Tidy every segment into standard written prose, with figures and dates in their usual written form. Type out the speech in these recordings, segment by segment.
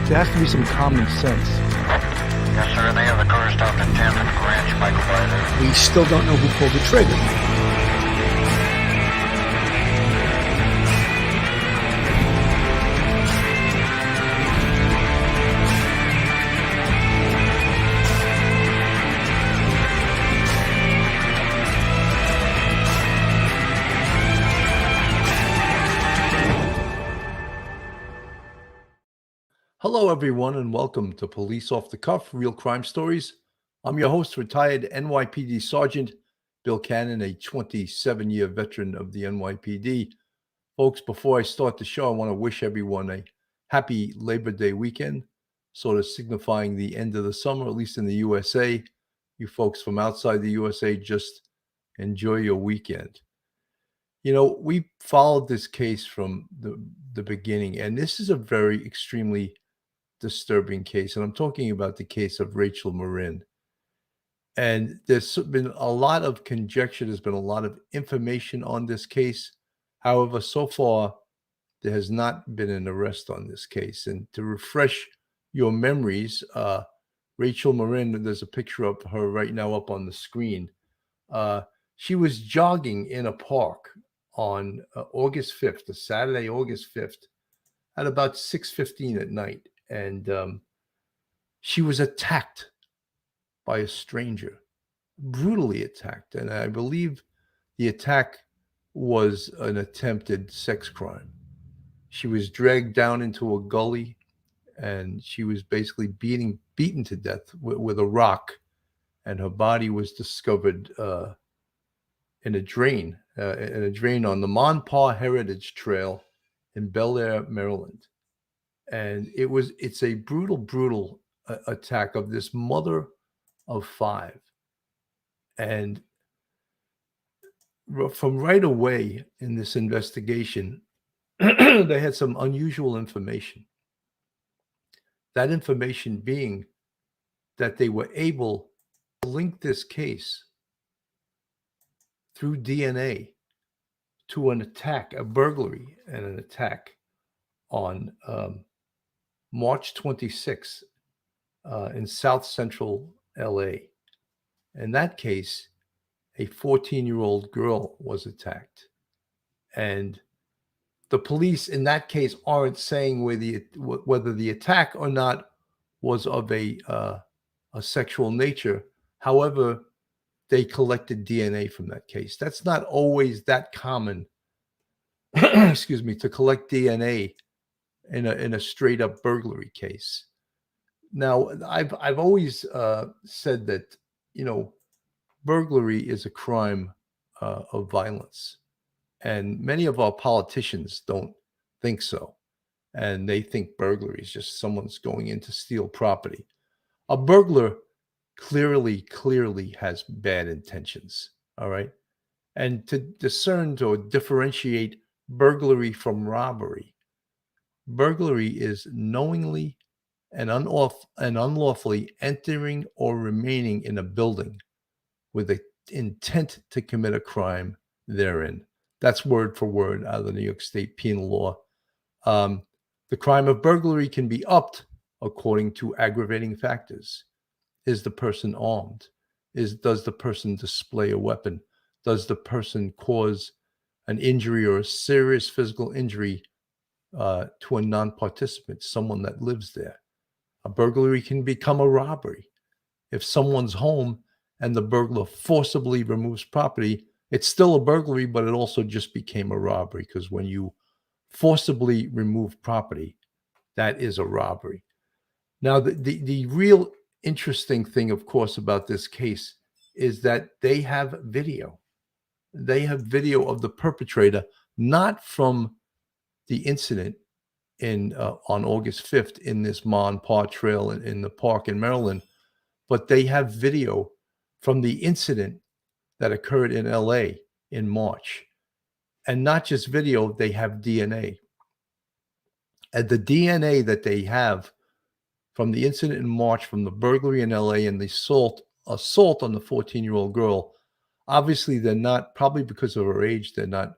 There has to be some common sense. Yes, sir. They have the car stopped in 10th and Ranch, Michael Byler. We still don't know who pulled the trigger. Hello, everyone, and welcome to Police Off the Cuff, Real Crime Stories. I'm your host, retired NYPD Sergeant Bill Cannon, a 27-year veteran of the NYPD. Folks, before I start the show, I want to wish everyone a happy Labor Day weekend, sort of signifying the end of the summer, at least in the USA. You folks from outside the USA, just enjoy your weekend. You know, we followed this case from the beginning, and this is a very extremely disturbing case, and I'm talking about the case of Rachel Morin. And there's been a lot of conjecture, there's been a lot of information on this case. However, so far, there has not been an arrest on this case. And to refresh your memories, Rachel Morin, there's a picture of her right now up on the screen. She was jogging in a park on August 5th, a Saturday, August 5th, at about 6:15 at night. And she was attacked by a stranger, brutally attacked. And I believe the attack was an attempted sex crime. She was dragged down into a gully, and she was basically beaten to death with a rock. And her body was discovered in a drain on the Monpaw Heritage Trail in Bel Air, Maryland. And it's a brutal attack of this mother of five. And from right away in this investigation, they had some unusual information. That information being that they were able to link this case through DNA to an attack, a burglary and an attack on March 26th in South Central LA. In that case, a 14-year-old girl was attacked. And the police in that case aren't saying whether the attack or not was of a sexual nature. However, they collected DNA from that case. That's not always that common, excuse me, to collect DNA in a straight up burglary case. Now, I've always said that, you know, burglary is a crime of violence, and many of our politicians don't think so, and they think burglary is just someone's going in to steal property. A burglar clearly has bad intentions. All right, and to discern or differentiate burglary from robbery. Burglary is knowingly and unlawfully entering or remaining in a building with the intent to commit a crime therein. That's word for word out of the New York State penal law. The crime of burglary can be upped according to aggravating factors. Is the person armed? Does the person display a weapon? Does the person cause an injury or a serious physical injury to a non-participant, someone that lives there? A burglary can become a robbery. If someone's home and the burglar forcibly removes property, it's still a burglary, but it also just became a robbery, because when you forcibly remove property, that is a robbery. Now, the real interesting thing, of course, about this case is that they have video. They have video of the perpetrator, not from the incident on August 5th in this Monpaw Trail in the park in Maryland, but they have video from the incident that occurred in LA in March. And not just video, they have DNA. And the DNA that they have from the incident in March, from the burglary in LA and the assault on the 14-year-old girl, obviously they're not, probably because of her age, they're not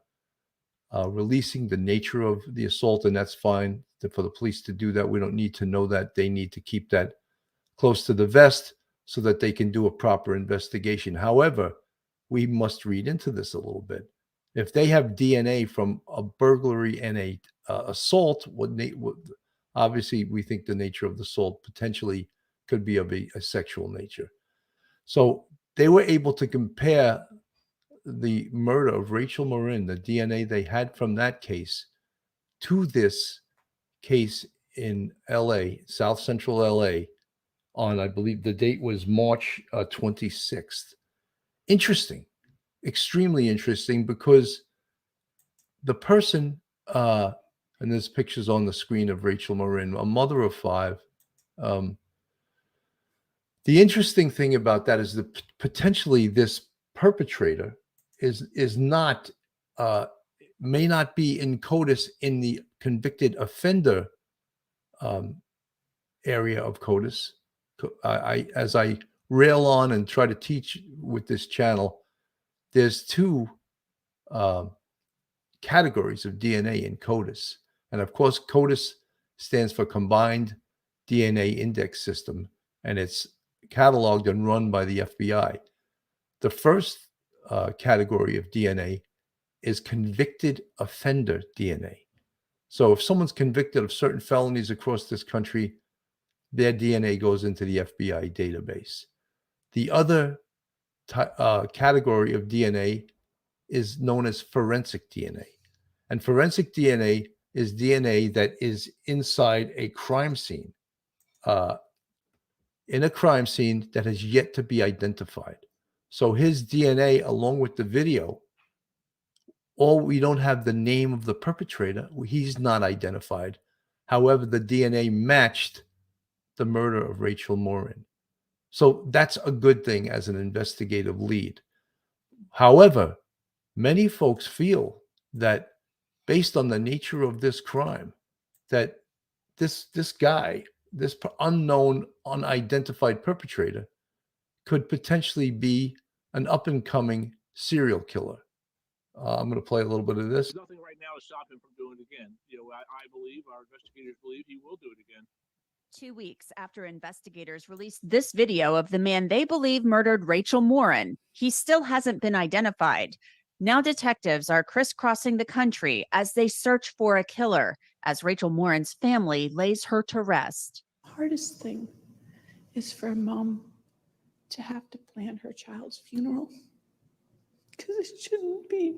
releasing the nature of the assault, and that's fine for the police to do that. We don't need to know that. They need to keep that close to the vest so that they can do a proper investigation. However, we must read into this a little bit. If they have DNA from a burglary and a assault, obviously we think the nature of the assault potentially could be of a sexual nature. So they were able to compare the murder of Rachel Morin, the DNA they had from that case, to this case in LA, South Central LA, on, I believe the date was March 26th. Interesting, extremely interesting, because the person, and there's pictures on the screen of Rachel Morin, a mother of 5. The interesting thing about that is that potentially this perpetrator is not, may not be in CODIS in the convicted offender area of CODIS. As I rail on and try to teach with this channel, there's 2 categories of DNA in CODIS. And of course, CODIS stands for Combined DNA Index System, and it's cataloged and run by the FBI. The first category of DNA is convicted offender DNA. So if someone's convicted of certain felonies across this country, their DNA goes into the FBI database. The other category of DNA is known as forensic DNA. And forensic DNA is DNA that is inside a crime scene, in a crime scene that has yet to be identified. So his DNA, along with the video, we don't have the name of the perpetrator. He's not identified. However, the DNA matched the murder of Rachel Morin. So that's a good thing as an investigative lead. However, many folks feel that based on the nature of this crime, that this guy, this unknown, unidentified perpetrator, could potentially be an up-and-coming serial killer. I'm going to play a little bit of this. Nothing right now to stop him from doing it again. I believe, our investigators believe, he will do it again. 2 weeks after investigators released this video of the man they believe murdered Rachel Morin, he still hasn't been identified. Now detectives are crisscrossing the country as they search for a killer, as Rachel Morin's family lays her to rest. Hardest thing is for a mom to have to plan her child's funeral, because it shouldn't be.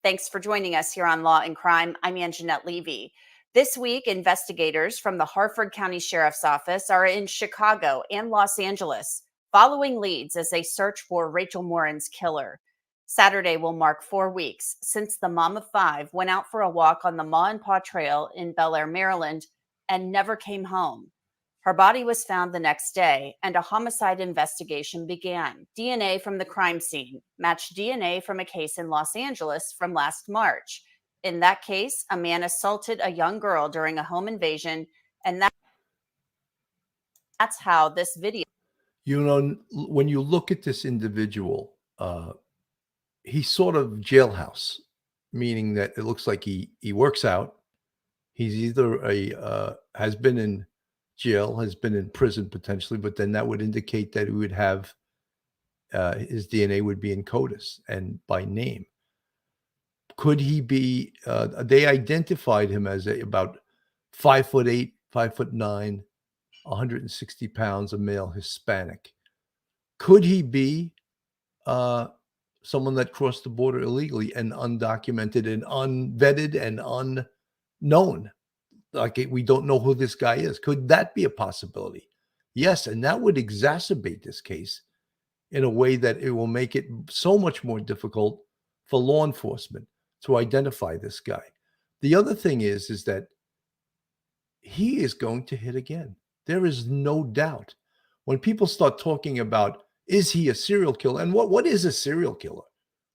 Thanks for joining us here on Law and Crime. I'm Anjanette Levy. This week, investigators from the Harford County Sheriff's Office are in Chicago and Los Angeles, following leads as they search for Rachel Morin's killer. Saturday will mark 4 weeks since the mom of 5 went out for a walk on the Ma and Pa Trail in Bel Air, Maryland, and never came home. Her body was found the next day, and a homicide investigation began. DNA from the crime scene matched DNA from a case in Los Angeles from last March. In that case, a man assaulted a young girl during a home invasion, and that's how this video. You know, when you look at this individual, he's sort of jailhouse, meaning that it looks like he works out. He's either has been in jail, has been in prison potentially, but then that would indicate that he would have his DNA would be in CODIS and by name. Could he be? They identified him as about 5'8", 5'9", 160 pounds, a male Hispanic. Could he be someone that crossed the border illegally and undocumented and unvetted and unknown? Like, we don't know who this guy is. Could that be a possibility? Yes, and that would exacerbate this case in a way that it will make it so much more difficult for law enforcement to identify this guy. The other thing is that he is going to hit again. There is no doubt. When people start talking about, is he a serial killer? And what is a serial killer?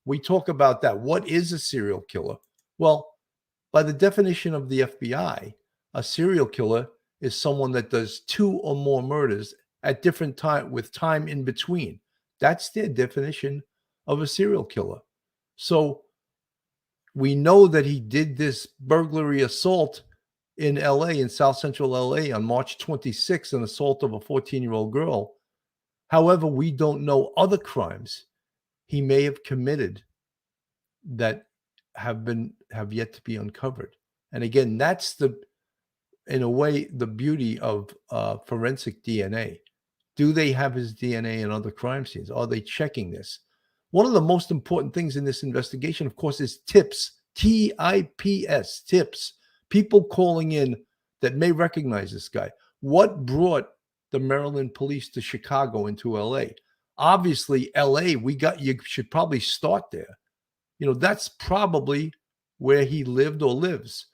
We talk about that. What is a serial killer? Well, by the definition of the FBI, a serial killer is someone that does 2 or more murders at different time with time in between. That's their definition of a serial killer. So We know that he did this burglary assault in LA, in South Central LA, on March 26th, an assault of a 14-year-old girl. However, we don't know other crimes he may have committed that have yet to be uncovered. And again, that's in a way, the beauty of forensic DNA. Do they have his DNA in other crime scenes? Are they checking this? One of the most important things in this investigation, of course, is tips. TIPS, tips. People calling in that may recognize this guy. What brought the Maryland police to Chicago into LA? Obviously, LA, you should probably start there. That's probably where he lived or lives.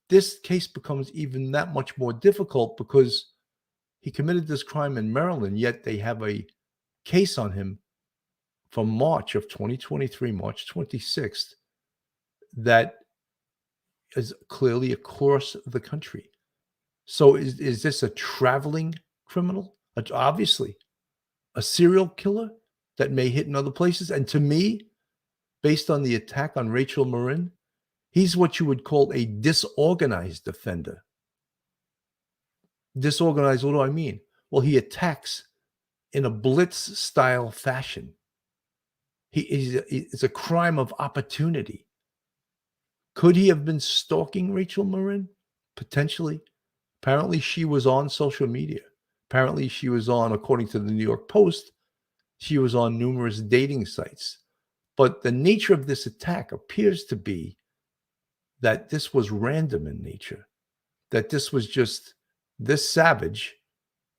This case becomes even that much more difficult because he committed this crime in Maryland, yet they have a case on him from March of 2023, March 26th, that is clearly across the country. So is this a traveling criminal? Obviously, a serial killer that may hit in other places. And to me, based on the attack on Rachel Morin, he's what you would call a disorganized offender. Disorganized, what do I mean? Well, he attacks in a blitz-style fashion. It's a crime of opportunity. Could he have been stalking Rachel Morin? Potentially. Apparently, she was on social media. Apparently, she was on, according to the New York Post, she was on numerous dating sites. But the nature of this attack appears to be that this was random in nature, that this was just this savage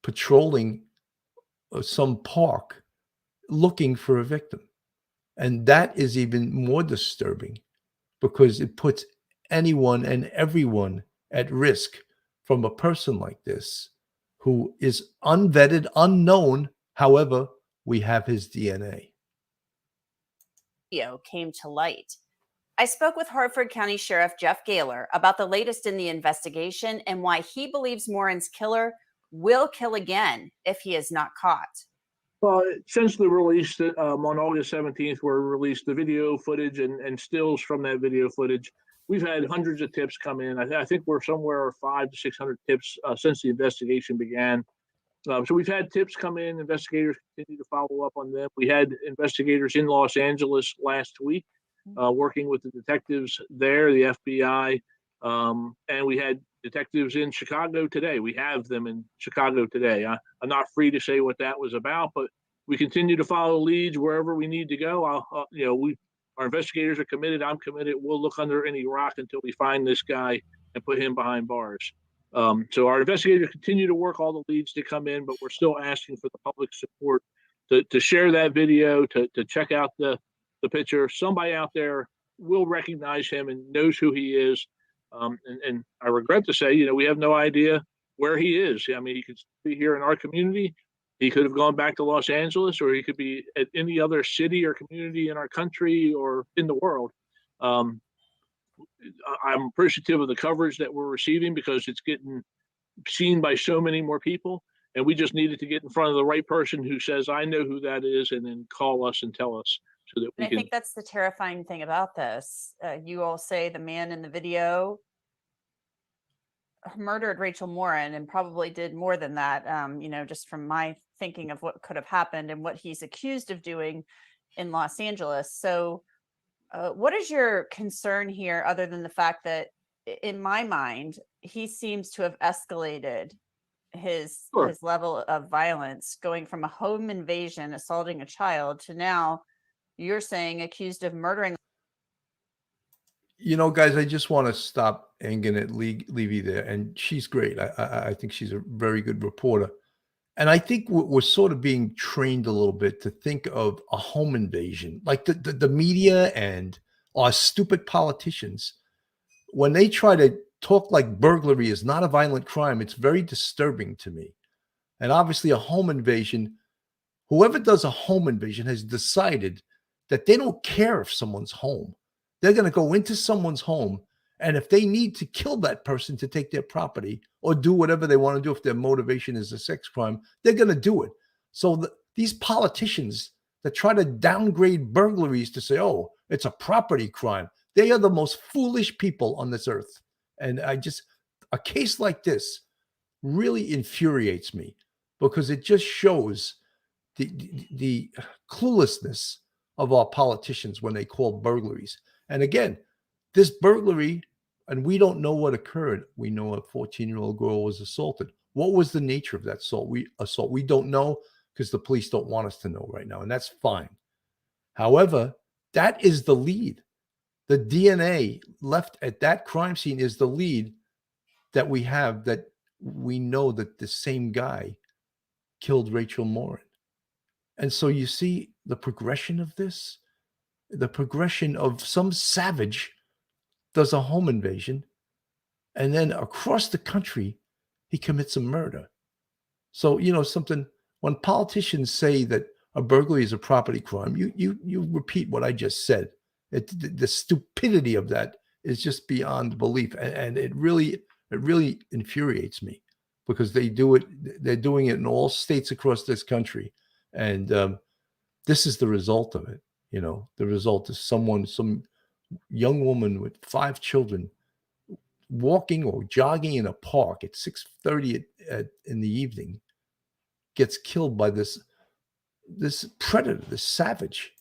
patrolling some park looking for a victim. And that is even more disturbing because it puts anyone and everyone at risk from a person like this who is unvetted, unknown. However, we have his DNA. Came to light. I spoke with Harford County Sheriff Jeff Gaylor about the latest in the investigation and why he believes Morin's killer will kill again if he is not caught. Well, since the release on August 17th, where we released the video footage and stills from that video footage, we've had hundreds of tips come in. I think we're somewhere 500 to 600 tips since the investigation began. So we've had tips come in. Investigators continue to follow up on them. We had investigators in Los Angeles last week working with the detectives there, the FBI, and we had detectives in Chicago today. We have them in Chicago today. I'm not free to say what that was about, but we continue to follow leads wherever we need to go. Our investigators are committed. I'm committed. We'll look under any rock until we find this guy and put him behind bars. So our investigators continue to work all the leads to come in, but we're still asking for the public support to share that video, to check out the picture. Somebody out there will recognize him and knows who he is. And I regret to say, we have no idea where he is. I mean, he could be here in our community. He could have gone back to Los Angeles, or he could be at any other city or community in our country or in the world. I'm appreciative of the coverage that we're receiving because it's getting seen by so many more people. And we just needed to get in front of the right person who says, I know who that is, and then call us and tell us so that we can. I think that's the terrifying thing about this. You all say the man in the video murdered Rachel Morin and probably did more than that, just from my thinking of what could have happened and what he's accused of doing in Los Angeles. So what is your concern here, other than the fact that, in my mind, he seems to have escalated his level of violence, going from a home invasion, assaulting a child, to now you're saying accused of murdering. Guys, I just want to stop Antoinette Levy there. And she's great. I think she's a very good reporter. And I think we're sort of being trained a little bit to think of a home invasion, like the media and our stupid politicians. When they try to talk like burglary is not a violent crime, it's very disturbing to me. And obviously a home invasion, whoever does a home invasion has decided that they don't care if someone's home. They're going to go into someone's home, and if they need to kill that person to take their property or do whatever they want to do, if their motivation is a sex crime, they're going to do it. So these politicians that try to downgrade burglaries to say, oh, it's a property crime, They are the most foolish people on this earth. And a case like this really infuriates me because it just shows the cluelessness of our politicians when they call burglaries. And again, this burglary, and we don't know what occurred. We know a 14-year-old girl was assaulted. What was the nature of that assault? We don't know because the police don't want us to know right now, and that's fine. However, that is the lead. The DNA left at that crime scene is the lead that we have, that we know that the same guy killed Rachel Morin. And so you see the progression of this, the progression of some savage does a home invasion, and then across the country, he commits a murder. So, something, when politicians say that a burglary is a property crime, you repeat what I just said. The stupidity of that is just beyond belief. And it really infuriates me because they're doing it in all states across this country. And this is the result of it. The result is some young woman with 5 children walking or jogging in a park at 6:30 in the evening gets killed by this predator, this savage.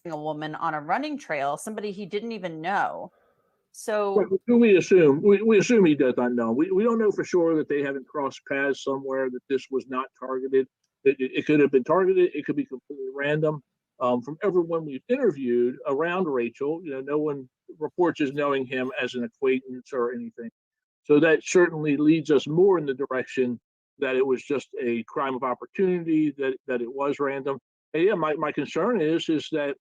A woman on a running trail, somebody he didn't even know. So But who we assume he does not know. We don't know for sure that they haven't crossed paths somewhere, that this was not targeted. It could have been targeted. It could be completely random. From everyone we've interviewed around Rachel, no one reports as knowing him as an acquaintance or anything. So that certainly leads us more in the direction that it was just a crime of opportunity, that it was random. And yeah, my concern is that,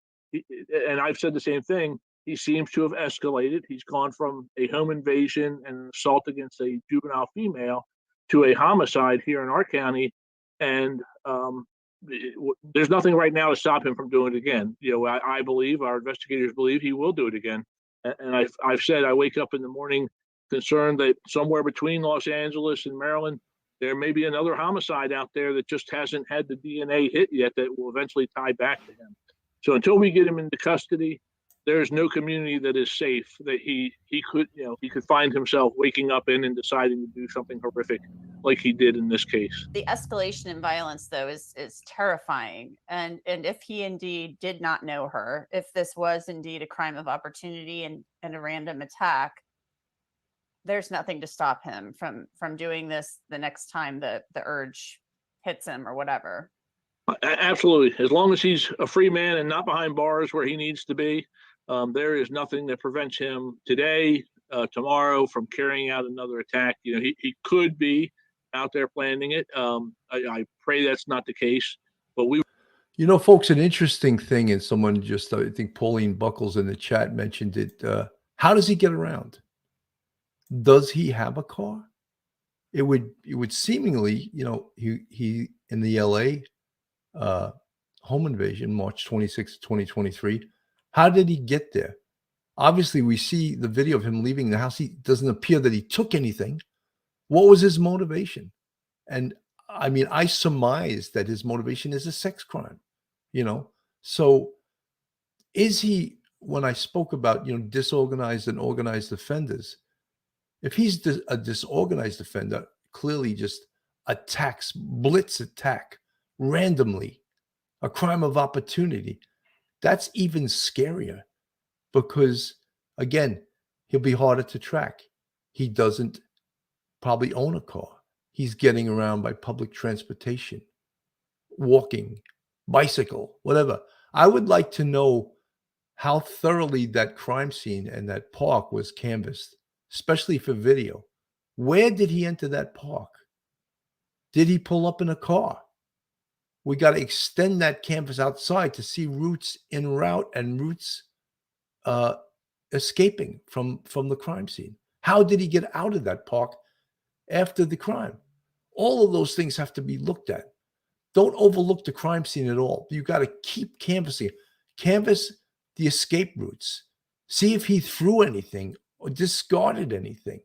and I've said the same thing, he seems to have escalated. He's gone from a home invasion and assault against a juvenile female to a homicide here in our county. And there's nothing right now to stop him from doing it again. I believe, our investigators believe, he will do it again. And I've said I wake up in the morning concerned that somewhere between Los Angeles and Maryland, there may be another homicide out there that just hasn't had the DNA hit yet that will eventually tie back to him. So until we get him into custody, there is no community that is safe that he could find himself waking up in and deciding to do something horrific like he did in this case. the escalation in violence, though, is terrifying. And if he indeed did not know her, if this was indeed a crime of opportunity and a random attack, there's nothing to stop him from doing this the next time the urge hits him or whatever. Absolutely. As long as he's a free man and not behind bars where he needs to be, there is nothing that prevents him today, tomorrow, from carrying out another attack. He could be out there planning it. I pray that's not the case, but Folks, an interesting thing, and someone just, I think Pauline Buckles in the chat mentioned it. How does he get around? Does he have a car? It would seemingly, he in the LA home invasion, March 26, 2023. How did he get there? Obviously, we see the video of him leaving the house. He doesn't appear that he took anything. What was his motivation? And I mean, I surmise that his motivation is a sex crime, So is he, when I spoke about, disorganized and organized offenders, if he's a disorganized offender, clearly just attacks, blitz attack randomly, a crime of opportunity, that's even scarier because, again, he'll be harder to track. He doesn't probably own a car. He's getting around by public transportation, walking, bicycle, whatever. I would like to know how thoroughly that crime scene and that park was canvassed, especially for video. Where did he enter that park? Did he pull up in a car? We got to extend that canvas outside to see routes en route and routes escaping from the crime scene. How did he get out of that park after the crime? All of those things have to be looked at. Don't overlook the crime scene at all. You got to keep canvassing. Canvass the escape routes. See if he threw anything or discarded anything.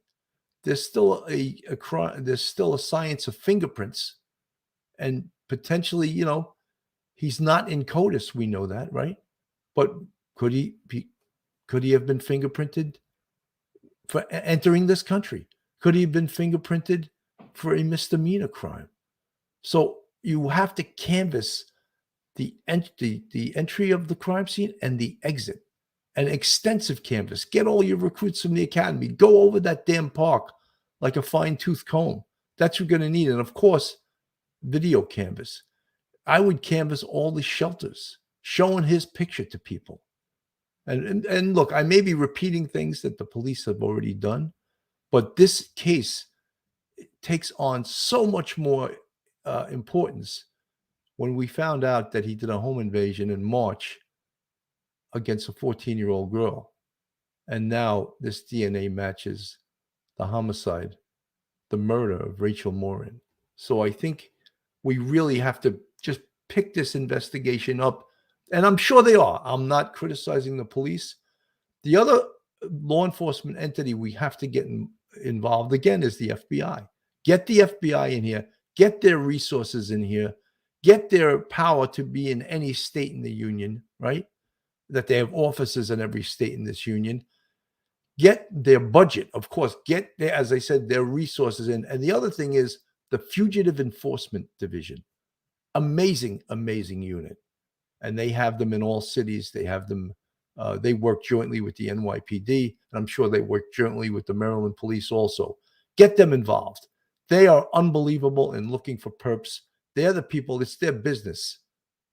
There's still a crime. There's still a science of fingerprints, and potentially, he's not in CODIS. We know that, right? But Could he have been fingerprinted for entering this country? Could he have been fingerprinted for a misdemeanor crime? So you have to canvass the entry of the crime scene and the exit. An extensive canvass. Get all your recruits from the academy. Go over that damn park like a fine-tooth comb. That's what you're going to need. And of course, video canvas. I would canvass all the shelters, showing his picture to people. And look, I may be repeating things that the police have already done, but this case takes on so much more importance when we found out that he did a home invasion in March against a 14-year-old girl. And now this DNA matches the homicide, the murder of Rachel Morin. So I think we really have to just pick this investigation up. And I'm sure they are. I'm not criticizing the police. The other law enforcement entity we have to get involved again is the FBI. Get the FBI in here. Get their resources in here. Get their power to be in any state in the union, right? That they have offices in every state in this union. Get their budget, of course. Get their, as I said, their resources in. And the other thing is the Fugitive Enforcement Division. Amazing, amazing unit. And they have them in all cities. They have them, they work jointly with the NYPD. And I'm sure they work jointly with the Maryland police also. Get them involved. They are unbelievable in looking for perps. They're the people, it's their business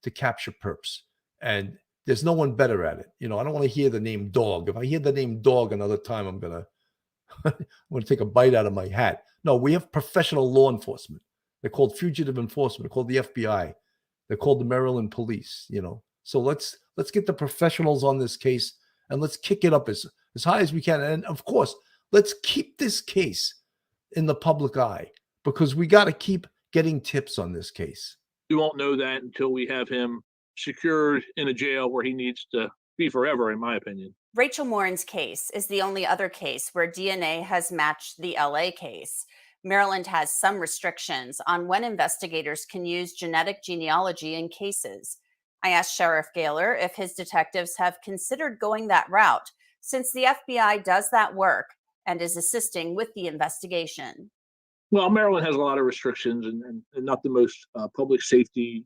to capture perps. And there's no one better at it. You know, I don't want to hear the name dog. If I hear the name dog another time, I'm going to take a bite out of my hat. No, we have professional law enforcement. They're called fugitive enforcement. They're called the FBI. They're called the Maryland police, you know. So let's get the professionals on this case and let's kick it up as high as we can. And of course, let's keep this case in the public eye because we got to keep getting tips on this case. We won't know that until we have him secured in a jail where he needs to be forever, in my opinion. Rachel Morin's case is the only other case where DNA has matched the LA case. Maryland has some restrictions on when investigators can use genetic genealogy in cases. I asked Sheriff Gaylor if his detectives have considered going that route, since the FBI does that work and is assisting with the investigation. Well, Maryland has a lot of restrictions and not the most public safety,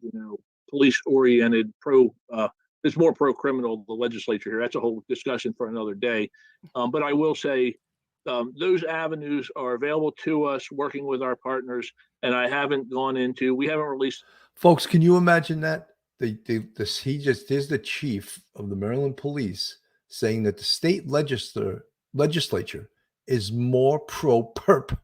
police-oriented it's more pro-criminal, the legislature here. That's a whole discussion for another day. But I will say those avenues are available to us working with our partners, and we haven't released. Folks, can you imagine that? Here's the chief of the Maryland police saying that the state legislature is more pro-perp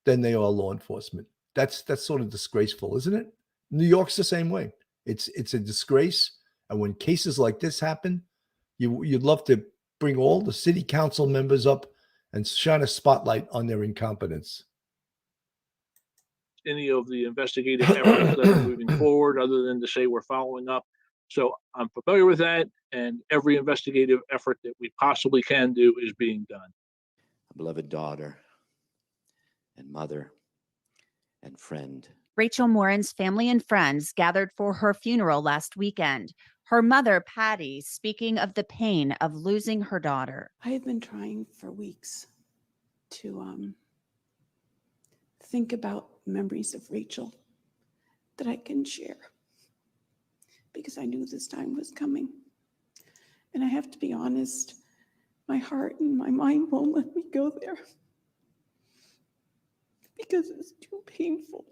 than they are law enforcement. That's sort of disgraceful, isn't it? New York's the same way. It's a disgrace. And when cases like this happen, you'd love to bring all the city council members up and shine a spotlight on their incompetence. Any of the investigative efforts that are moving forward, other than to say we're following up. So I'm familiar with that, and every investigative effort that we possibly can do is being done. A beloved daughter and mother and friend. Rachel Morin's family and friends gathered for her funeral last weekend. Her mother, Patty, speaking of the pain of losing her daughter. I have been trying for weeks to think about memories of Rachel that I can share because I knew this time was coming. And I have to be honest, my heart and my mind won't let me go there because it's too painful.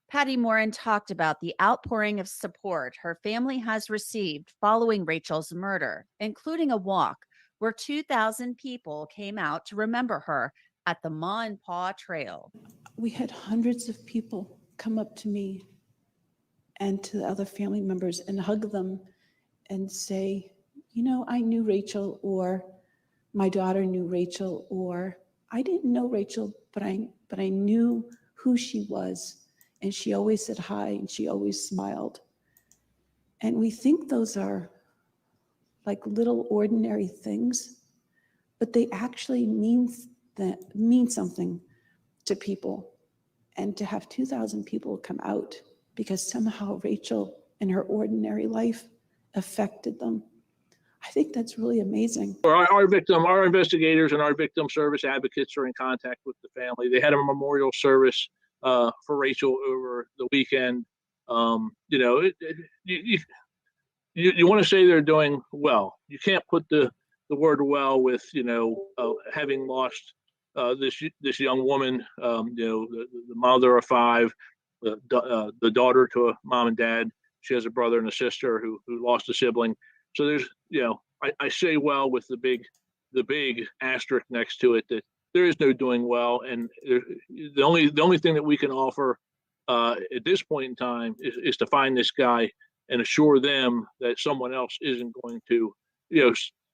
Patty Morin talked about the outpouring of support her family has received following Rachel's murder, including a walk where 2,000 people came out to remember her at the Ma and Pa Trail. We had hundreds of people come up to me and to the other family members and hug them and say, you know, I knew Rachel, or my daughter knew Rachel, or I didn't know Rachel, but I knew who she was. And she always said hi, and she always smiled. And we think those are like little ordinary things, but they actually mean something to people. And to have 2,000 people come out because somehow Rachel and her ordinary life affected them. I think that's really amazing. Our investigators and our victim service advocates are in contact with the family. They had a memorial service for Rachel over the weekend. You want to say they're doing well. You can't put the word well with having lost this young woman. The mother of 5, the daughter to a mom and dad. She has a brother and a sister who lost a sibling. So there's I say well with the big asterisk next to it that there is no doing well, and the only thing that we can offer at this point in time is to find this guy and assure them that someone else isn't going to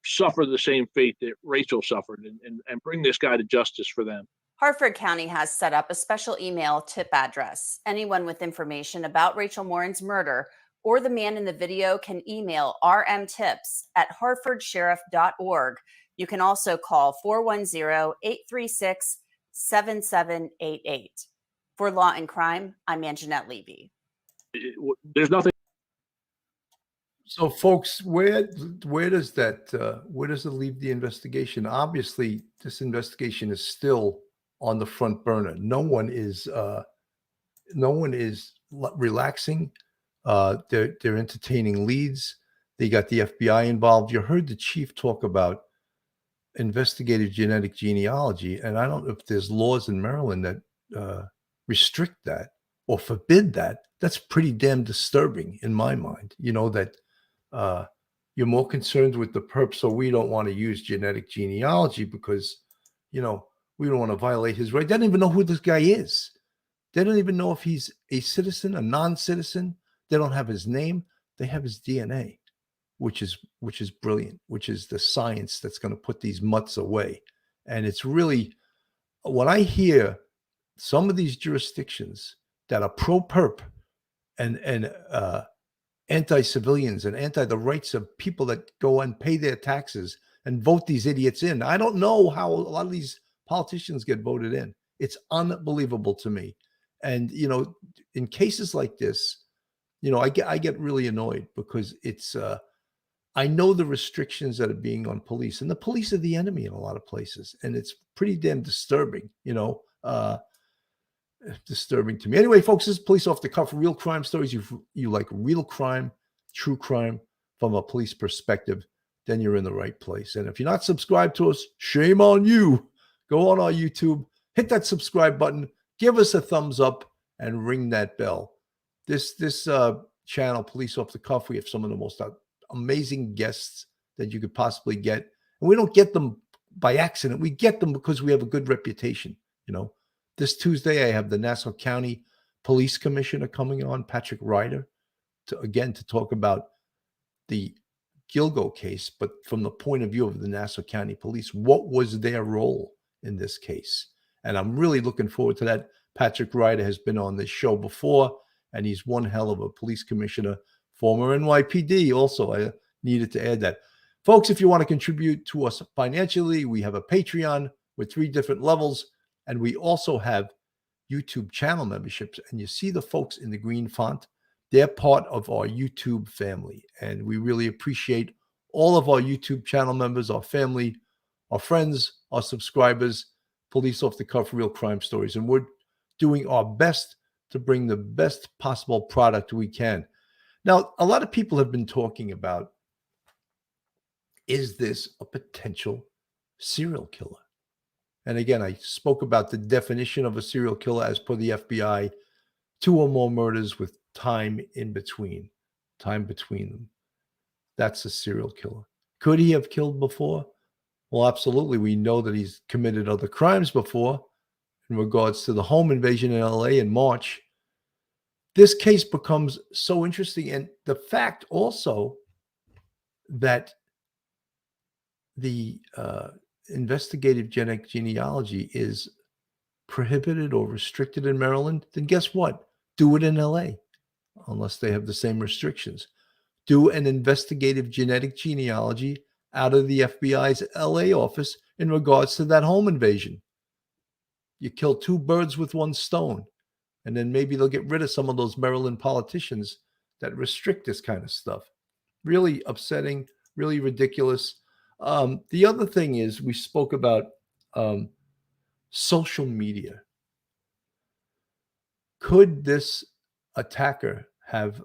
suffer the same fate that Rachel suffered, and bring this guy to justice for them. Harford County has set up a special email tip address. Anyone with information about Rachel Morin's murder or the man in the video can email rmtips@harfordsheriff.org. You can also call 410-836-7788. For Law and Crime, I'm Anjanette Levy. There's nothing. So, folks, where does it leave the investigation? Obviously, this investigation is still on the front burner. No one is relaxing. They're entertaining leads. They got the FBI involved. You heard the chief talk about investigative genetic genealogy, and I don't know if there's laws in Maryland that restrict that or forbid that. That's pretty damn disturbing in my mind. That you're more concerned with the perp, so we don't want to use genetic genealogy because we don't want to violate his right. They don't even know who this guy is. They don't even know if he's a citizen, a non-citizen. They don't have his name. They have his DNA, which is brilliant, which is the science that's going to put these mutts away. And it's really, when I hear some of these jurisdictions that are pro-perp and anti-civilians and anti the rights of people that go and pay their taxes and vote these idiots in, I don't know how a lot of these politicians get voted in. It's unbelievable to me. And in cases like this, I get really annoyed because it's I know the restrictions that are being on police, and the police are the enemy in a lot of places, and it's pretty damn disturbing, disturbing to me. Anyway, folks, this is Police Off the Cuff, real crime stories. You like real crime, true crime from a police perspective, then you're in the right place. And if you're not subscribed to us, shame on you. Go on our YouTube, hit that subscribe button, give us a thumbs up, and ring that bell. This channel, Police Off the Cuff, we have some of the most amazing guests that you could possibly get. And we don't get them by accident. We get them because we have a good reputation. This Tuesday, I have the Nassau County Police Commissioner coming on, Patrick Ryder, to talk about the Gilgo case, but from the point of view of the Nassau County Police, what was their role in this case? And I'm really looking forward to that. Patrick Ryder has been on this show before, and he's one hell of a police commissioner, former NYPD. Also, I needed to add that. Folks, if you want to contribute to us financially, we have a Patreon with 3 different levels, and we also have YouTube channel memberships. And you see the folks in the green font, they're part of our YouTube family. And we really appreciate all of our YouTube channel members, our family, our friends, our subscribers, Police Off the Cuff, real crime stories. And we're doing our best to bring the best possible product we can. Now, a lot of people have been talking about, is this a potential serial killer? And again, I spoke about the definition of a serial killer as per the FBI, 2 or more murders with time in between, time between them. That's a serial killer. Could he have killed before? Well, absolutely. We know that he's committed other crimes before in regards to the home invasion in LA in March. This case becomes so interesting. And the fact also that the investigative genetic genealogy is prohibited or restricted in Maryland, then guess what? Do it in LA, unless they have the same restrictions. Do an investigative genetic genealogy out of the FBI's LA office in regards to that home invasion. You kill 2 birds with 1 stone, and then maybe they'll get rid of some of those Maryland politicians that restrict this kind of stuff. Really upsetting, really ridiculous. The other thing is we spoke about social media. Could this attacker have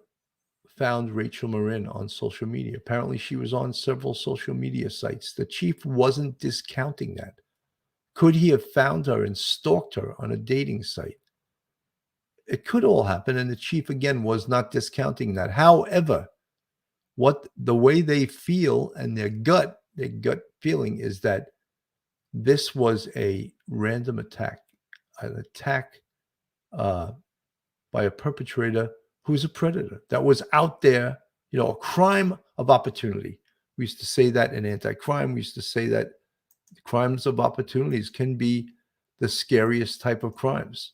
found Rachel Morin on social media? Apparently, she was on several social media sites. The chief wasn't discounting that. Could he have found her and stalked her on a dating site? It could all happen, and the chief again was not discounting that. However, the way they feel and their gut feeling is that this was a random attack, an attack by a perpetrator who's a predator that was out there, a crime of opportunity. We used to say that in anti-crime. We used to say that crimes of opportunities can be the scariest type of crimes.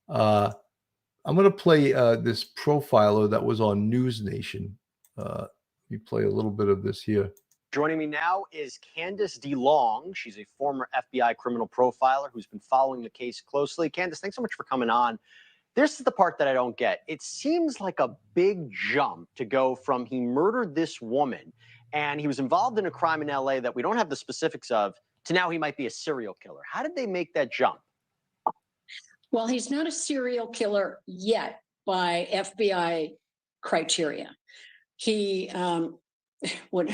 I'm going to play this profiler that was on News Nation. Let me play a little bit of this here. Joining me now is Candace DeLong. She's a former FBI criminal profiler who's been following the case closely. Candace, thanks so much for coming on. This is the part that I don't get. It seems like a big jump to go from he murdered this woman and he was involved in a crime in LA that we don't have the specifics of to now he might be a serial killer. How did they make that jump? Well, he's not a serial killer yet by FBI criteria. He would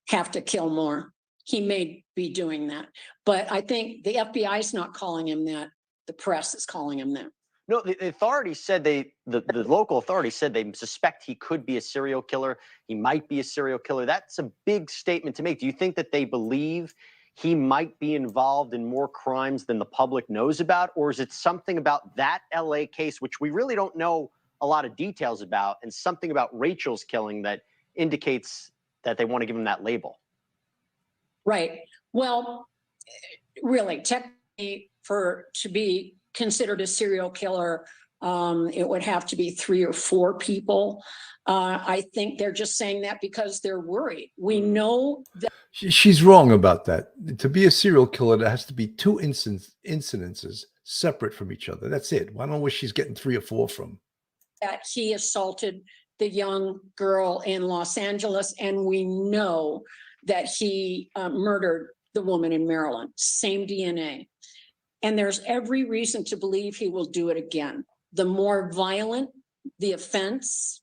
have to kill more. He may be doing that. But I think the FBI is not calling him that. The press is calling him that. No, the authorities said the local authorities said they suspect he could be a serial killer. He might be a serial killer. That's a big statement to make. Do you think that they believe he might be involved in more crimes than the public knows about? Or is it something about that LA case, which we really don't know a lot of details about, and something about Rachel's killing that indicates that they want to give him that label? Right. Well, really, technically, to be considered a serial killer, it would have to be 3 or 4 people. I think they're just saying that because they're worried. We know that she's wrong about that. To be a serial killer, there has to be 2 incidences separate from each other. That's it. I don't know where she's getting 3 or 4 from. That he assaulted the young girl in Los Angeles, and we know that he murdered the woman in Maryland. Same DNA. And there's every reason to believe he will do it again. The more violent the offense,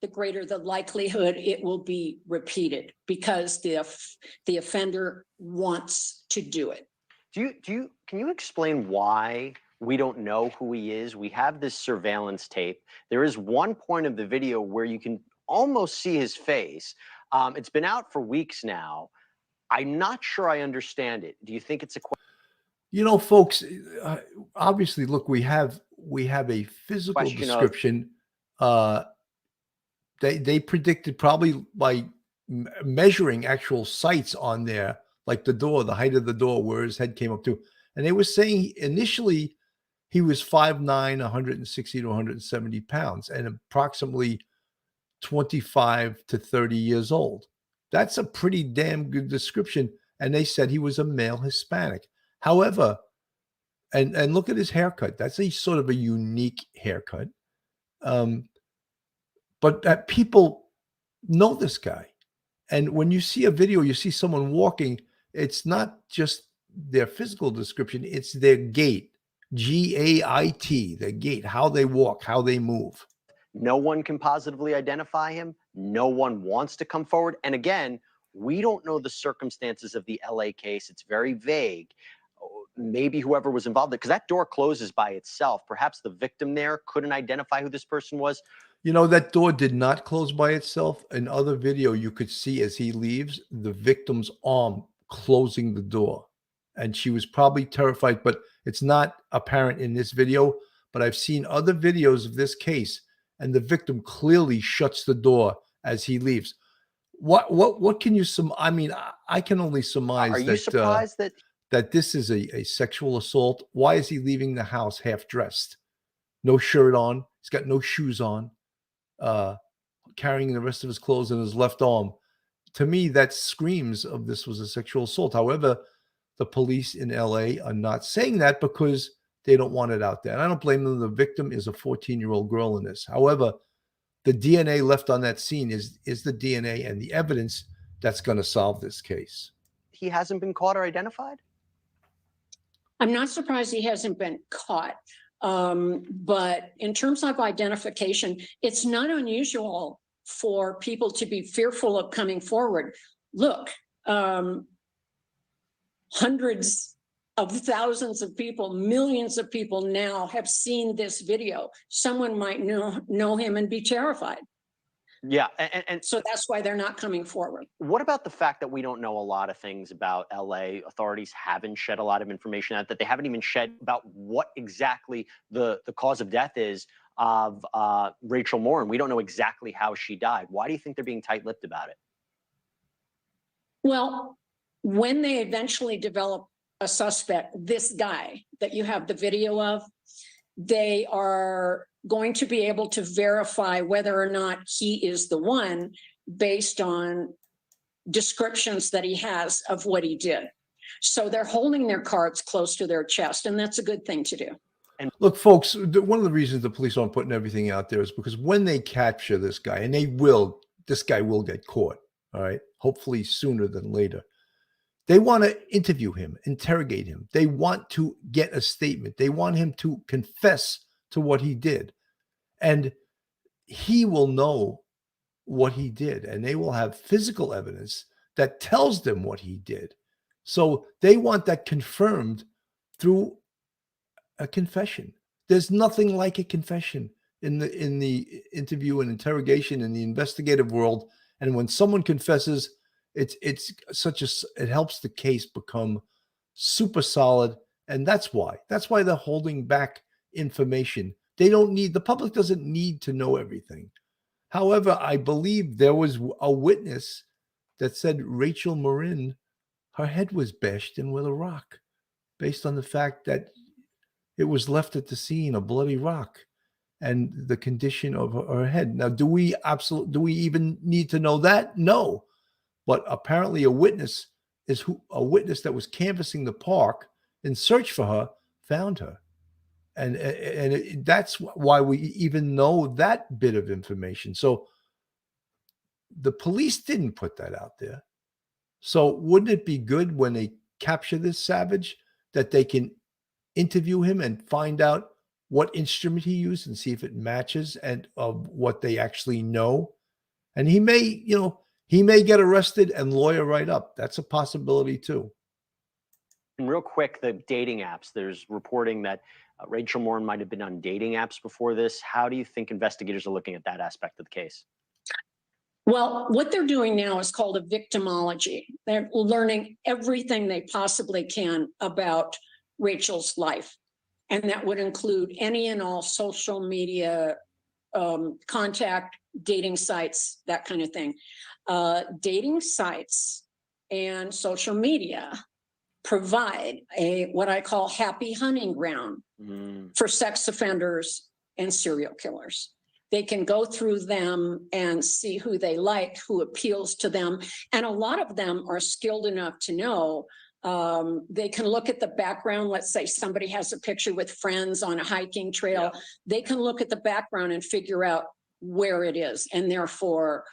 the greater the likelihood it will be repeated because the offender wants to do it. Can you explain why we don't know who he is? We have this surveillance tape. There is one point of the video where you can almost see his face. It's been out for weeks now. I'm not sure I understand it. Do you think it's a question? Folks, obviously, look, we have a physical description. They predicted probably by measuring actual sites on there, like the door, the height of the door, where his head came up to. And they were saying initially he was 5'9", 160 to 170 pounds, and approximately 25 to 30 years old. That's a pretty damn good description. And they said he was a male Hispanic. However, and look at his haircut. That's a sort of a unique haircut. But that people know this guy. And when you see a video, you see someone walking, it's not just their physical description, it's their gait. G-A-I-T, their gait, how they walk, how they move. No one can positively identify him. No one wants to come forward. And again, we don't know the circumstances of the LA case. It's very vague. Maybe whoever was involved, because that door closes by itself. Perhaps the victim there couldn't identify who this person was. That door did not close by itself. In other video, you could see as he leaves, the victim's arm closing the door. And she was probably terrified, but it's not apparent in this video. But I've seen other videos of this case, and the victim clearly shuts the door as he leaves. What can you I can only surmise. Are you surprised that this is a sexual assault? Why is he leaving the house half dressed? No shirt on. He's got no shoes on. Carrying the rest of his clothes in his left arm. To me, that screams of this was a sexual assault. However, the police in LA are not saying that because they don't want it out there. And I don't blame them. The victim is a 14-year-old girl in this. However, the DNA left on that scene is the DNA and the evidence that's going to solve this case. He hasn't been caught or identified? I'm not surprised he hasn't been caught. But in terms of identification, it's not unusual for people to be fearful of coming forward. Look, hundreds of thousands of people, millions of people now have seen this video. Someone might know him and be terrified. Yeah, and So that's why they're not coming forward. what about the fact that we don't know a lot of things about LA? Authorities haven't shed a lot of information out, that they haven't even shed about what exactly the cause of death is of Rachel Morin. We don't know exactly how she died. Why do you think they're being tight-lipped about it? Well, when they eventually develop a suspect, this guy that you have the video of, they are going to be able to verify whether or not he is the one based on descriptions that he has of what he did. So they're holding their cards close to their chest, and that's a good thing to do. Look, folks, one of the reasons the police aren't putting everything out there is because when they capture this guy, and this guy will get caught, all right, hopefully sooner than later. They want to interview him, interrogate him. They want to get a statement. They want him to confess to what he did. And he will know what he did, and they will have physical evidence that tells them what he did. So they want that confirmed through a confession. There's nothing like a confession in the interview and interrogation in the investigative world. And when someone confesses, it helps the case become super solid. And that's why they're holding back information. The public doesn't need to know everything. However, I believe there was a witness that said Rachel Morin, her head was bashed in with a rock, based on the fact that it was left at the scene, a bloody rock, and the condition of her head. Now, do we even need to know that? No. But apparently a witness that was canvassing the park in search for her found her. And that's why we even know that bit of information. So the police didn't put that out there. So wouldn't it be good when they capture this savage that they can interview him and find out what instrument he used and see if it matches and of what they actually know? And he may get arrested and lawyer right up. That's a possibility too. And real quick, the dating apps, there's reporting that Rachel Morin might have been on dating apps before this. How do you think investigators are looking at that aspect of the case? Well, what they're doing now is called a victimology. They're learning everything they possibly can about Rachel's life. And that would include any and all social media contact, dating sites, that kind of thing. Dating sites and social media provide what I call happy hunting ground for sex offenders and serial killers. They can go through them and see who they like, who appeals to them. And a lot of them are skilled enough to know they can look at the background. Let's say somebody has a picture with friends on a hiking trail. Yeah. They can look at the background and figure out where it is, and therefore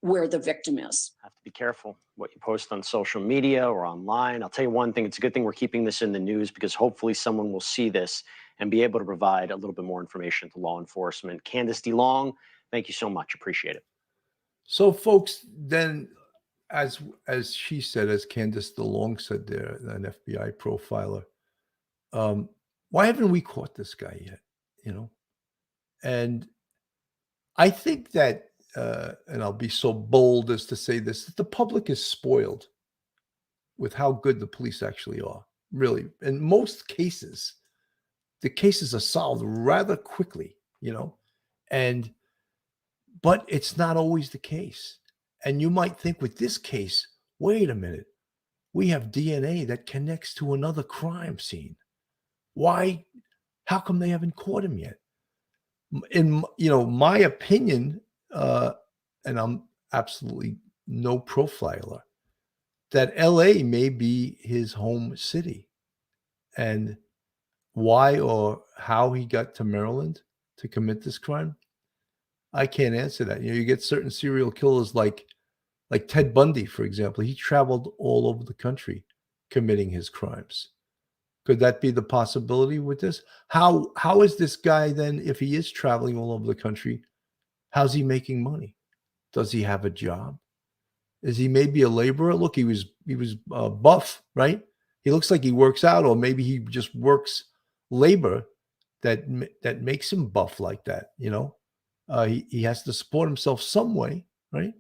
where the victim is. Have to be careful what you post on social media or online. I'll tell you one thing, it's a good thing we're keeping this in the news, because hopefully someone will see this and be able to provide a little bit more information to law enforcement. Candace DeLong, thank you so much. Appreciate it. So folks, then as she said, as Candace DeLong said there, an FBI profiler, why haven't we caught this guy yet? And I think that, and I'll be so bold as to say this, that the public is spoiled with how good the police actually are. Really, in most cases, the cases are solved rather quickly, but it's not always the case. And you might think with this case, wait a minute, we have DNA that connects to another crime scene. Why? How come they haven't caught him yet? In my opinion, and I'm absolutely no profiler, that LA may be his home city. And why or how he got to Maryland to commit this crime, I can't answer that. You get certain serial killers like Ted Bundy, for example. He traveled all over the country committing his crimes. Could that be the possibility with this? How is this guy then, if he is traveling all over the country, how's he making money? Does he have a job? Is he maybe a laborer? Look, he was buff, right? He looks like he works out, or maybe he just works labor that makes him buff like that. He has to support himself some way, right?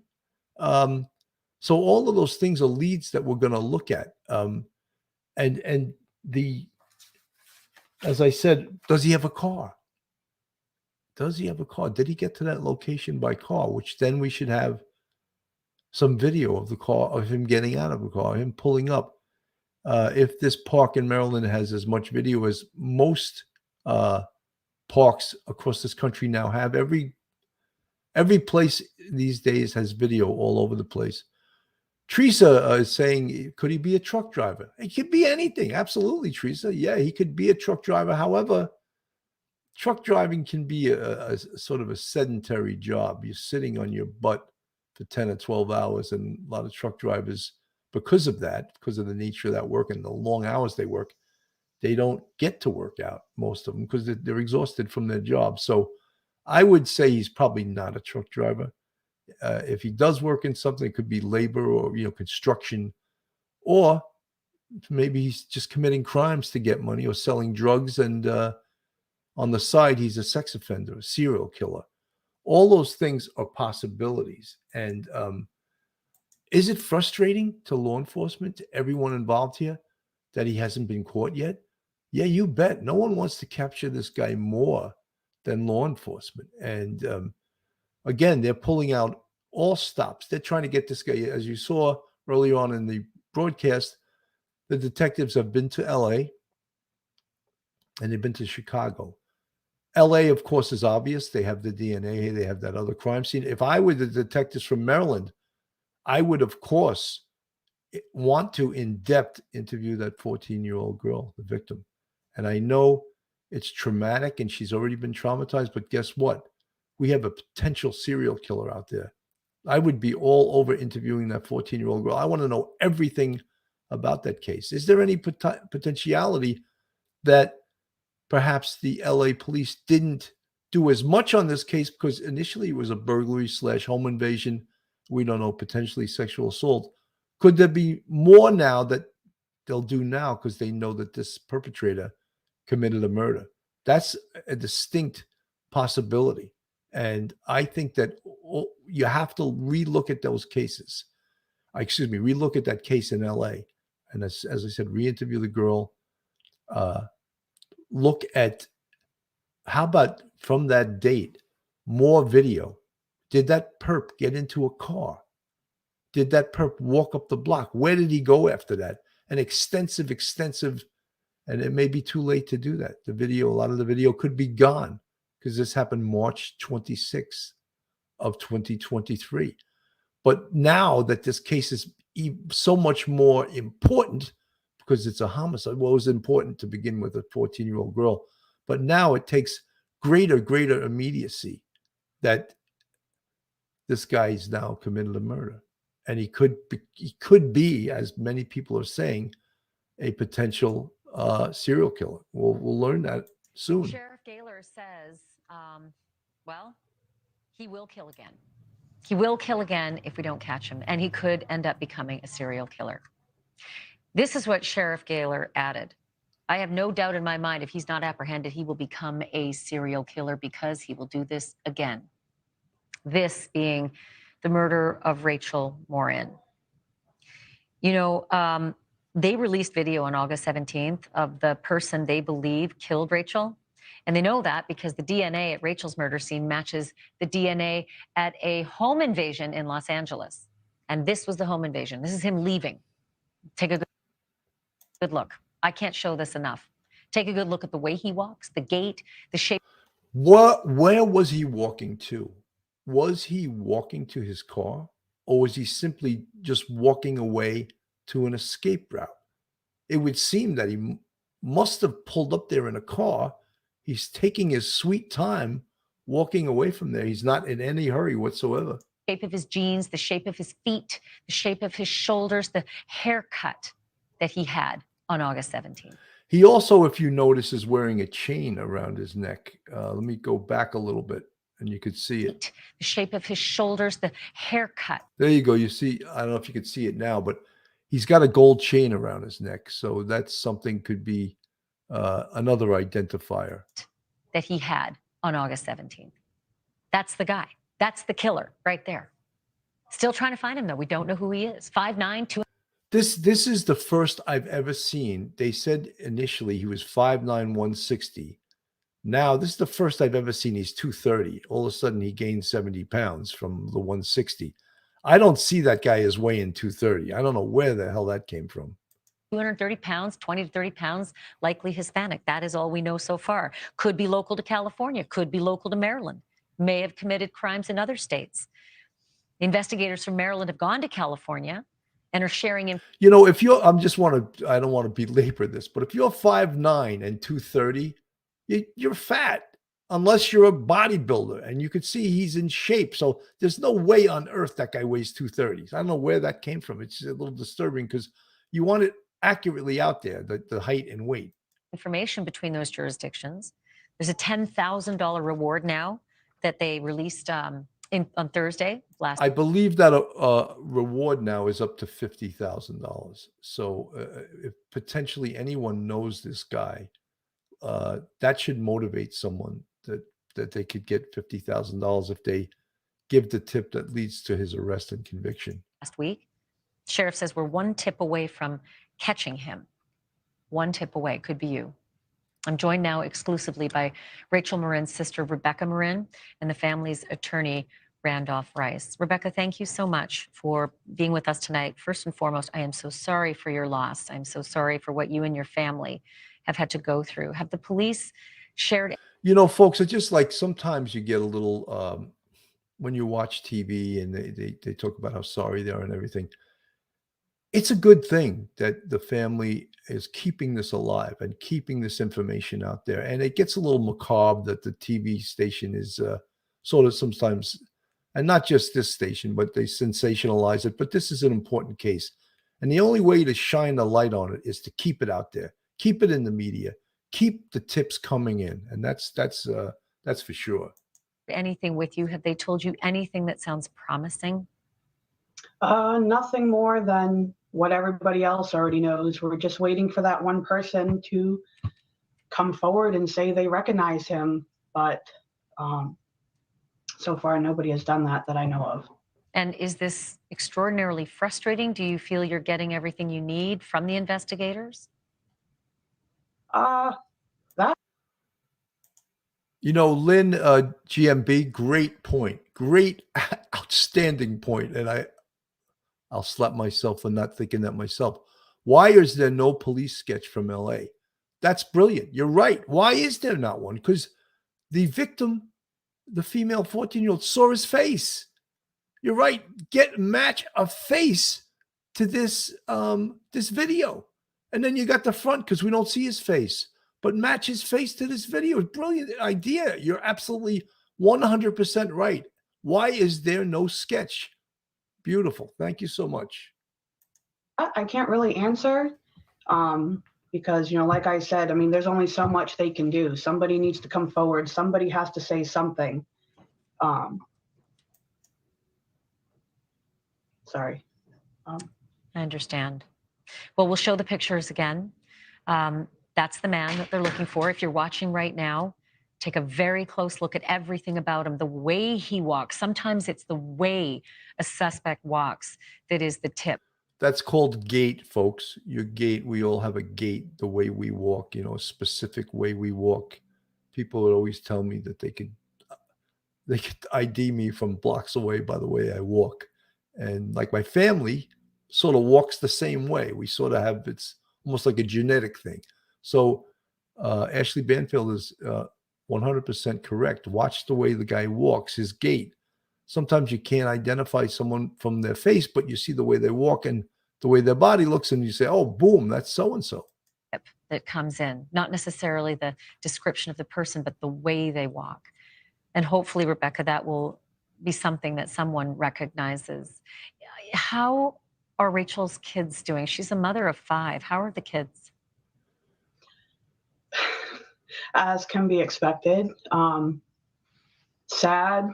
So all of those things are leads that we're going to look at. And as I said, does he have a car? Does he have a car? Did he get to that location by car? Which then we should have some video of the car, of him getting out of the car, him pulling up. If this park in Maryland has as much video as most parks across this country now have, every place these days has video all over the place. Teresa is saying, could he be a truck driver? It could be anything. Absolutely, Teresa. Yeah, he could be a truck driver. However, truck driving can be a sort of a sedentary job. You're sitting on your butt for 10 or 12 hours. And a lot of truck drivers, because of the nature of that work and the long hours they work, they don't get to work out, most of them, because they're exhausted from their job. So I would say he's probably not a truck driver. If he does work in something, it could be labor or construction, or maybe he's just committing crimes to get money or selling drugs, and on the side he's a sex offender, a serial killer. All those things are possibilities. And is it frustrating to law enforcement, to everyone involved here, that he hasn't been caught yet? Yeah, you bet. No one wants to capture this guy more than law enforcement. And again, they're pulling out all stops. They're trying to get this guy. As you saw earlier on in the broadcast, the detectives have been to LA and they've been to Chicago. LA, of course, is obvious. They have the DNA. They have that other crime scene. If I were the detectives from Maryland, I would, of course, want to in-depth interview that 14-year-old girl, the victim. And I know it's traumatic and she's already been traumatized, but guess what? We have a potential serial killer out there. I would be all over interviewing that 14-year-old girl. I want to know everything about that case. Is there any potentiality that perhaps the LA police didn't do as much on this case because initially it was a burglary / home invasion? We don't know, potentially sexual assault. Could there be more now that they'll do now because they know that this perpetrator committed a murder? That's a distinct possibility. And I think that you have to relook at those cases. Relook at that case in LA. And as I said, re-interview the girl. Look at, how about from that date, more video. Did that perp get into a car? Did that perp walk up the block? Where did he go after that? An extensive, and it may be too late to do that. A lot of the video could be gone because this happened March 26th of 2023. But now that this case is so much more important because it's a homicide. Well, it was important to begin with, a 14-year-old girl. But now it takes greater immediacy that this guy's now committed a murder. And he could be, as many people are saying, a potential serial killer. We'll learn that soon. Sheriff Gaylor says, he will kill again. He will kill again if we don't catch him, and he could end up becoming a serial killer. This is what Sheriff Gaylor added. I have no doubt in my mind, if he's not apprehended, he will become a serial killer because he will do this again. This being the murder of Rachel Morin. They released video on August 17th of the person they believe killed Rachel. And they know that because the DNA at Rachel's murder scene matches the DNA at a home invasion in Los Angeles. And this was the home invasion. This is him leaving. Take a good look. I can't show this enough. Take a good look at the way he walks, the gait, the shape. Where was he walking to? Was he walking to his car, or was he simply just walking away to an escape route? It would seem that he must have pulled up there in a car. He's taking his sweet time walking away from there. He's not in any hurry whatsoever. Shape of his jeans, the shape of his feet, the shape of his shoulders, the haircut that he had on August 17th. He also, if you notice, is wearing a chain around his neck. Let me go back a little bit and you could see it. The shape of his shoulders, the haircut. There you go. You see, I don't know if you could see it now, but he's got a gold chain around his neck. So that's something, could be another identifier that he had on August 17th. That's the guy. That's the killer right there. Still trying to find him, though. We don't know who he is. 5'9", 2. This is the first I've ever seen. They said initially he was 5'9", 160. Now, this is the first I've ever seen he's 230. All of a sudden, he gained 70 pounds from the 160. I don't see that guy as weighing 230. I don't know where the hell that came from. 230 pounds, 20 to 30 pounds, likely Hispanic. That is all we know so far. Could be local to California, could be local to Maryland, may have committed crimes in other states. Investigators from Maryland have gone to California and are sharing. You know, if you're, I don't want to belabor this, but if you're 5'9" and 230, you're fat, unless you're a bodybuilder, and you could see he's in shape. So there's no way on earth that guy weighs 230. I don't know where that came from. It's a little disturbing because you want it accurately out there, the height and weight. Information between those jurisdictions. There's a $10,000 reward now that they released on Thursday last. I believe that a reward now is up to $50,000. So if potentially anyone knows this guy, that should motivate someone that they could get $50,000 if they give the tip that leads to his arrest and conviction. Last week, sheriff says we're one tip away from catching him. One tip away, could be you. I'm joined now exclusively by Rachel Morin's sister, Rebecca Morin, and the family's attorney, Randolph Rice. Rebecca, thank you so much for being with us tonight. First and foremost, I am so sorry for your loss. I'm so sorry for what you and your family have had to go through. Have the police shared? You know, folks, it's just like sometimes you get a little, when you watch TV and they talk about how sorry they are and everything. It's a good thing that the family is keeping this alive and keeping this information out there. And it gets a little macabre that the TV station is sort of sometimes, and not just this station, but they sensationalize it. But this is an important case. And the only way to shine the light on it is to keep it out there, keep it in the media, keep the tips coming in. And that's for sure. Anything with you? Have they told you anything that sounds promising? Nothing more than what everybody else already knows. We're just waiting for that one person to come forward and say they recognize him. But so far, nobody has done that I know of. And is this extraordinarily frustrating? Do you feel you're getting everything you need from the investigators? You know, Lynn, GMB, great point. Great, outstanding point. And I'll slap myself for not thinking that myself. Why is there no police sketch from LA? That's brilliant. You're right. Why is there not one? Because the victim, the female 14-year-old, saw his face. You're right. Match a face to this this video. And then you got the front because we don't see his face. But match his face to this video. Brilliant idea. You're absolutely 100% right. Why is there no sketch? Beautiful. Thank you so much. I can't really answer because, you know, like I said, I mean, there's only so much they can do. Somebody needs to come forward. Somebody has to say something. Sorry. I understand. Well, we'll show the pictures again. That's the man that they're looking for. If you're watching right now, take a very close look at everything about him, the way he walks. Sometimes it's the way a suspect walks that is the tip. That's called gait, folks. Your gait, we all have a gait, the way we walk, you know, a specific way we walk. People would always tell me that they could ID me from blocks away by the way I walk. And like my family sort of walks the same way. We sort of have, it's almost like a genetic thing. So Ashley Banfield is 100% correct. Watch the way the guy walks, his gait. Sometimes you can't identify someone from their face, but you see the way they walk and the way their body looks, and you say, oh, boom, that's so-and-so. That comes in, not necessarily the description of the person, but the way they walk. And hopefully, Rebecca, that will be something that someone recognizes. How are Rachel's kids doing? She's a mother of 5. How are the kids? As can be expected. Sad,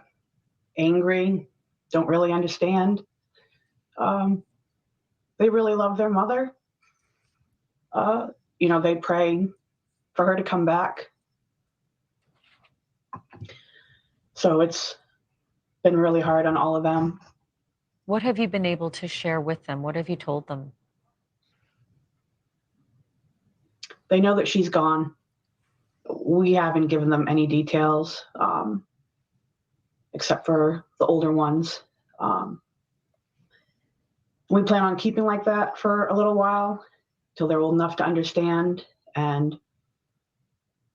angry, don't really understand. They really love their mother. They pray for her to come back. So it's been really hard on all of them. What have you been able to share with them? What have you told them? They know that she's gone. We haven't given them any details, except for the older ones. We plan on keeping like that for a little while till they're old enough to understand, and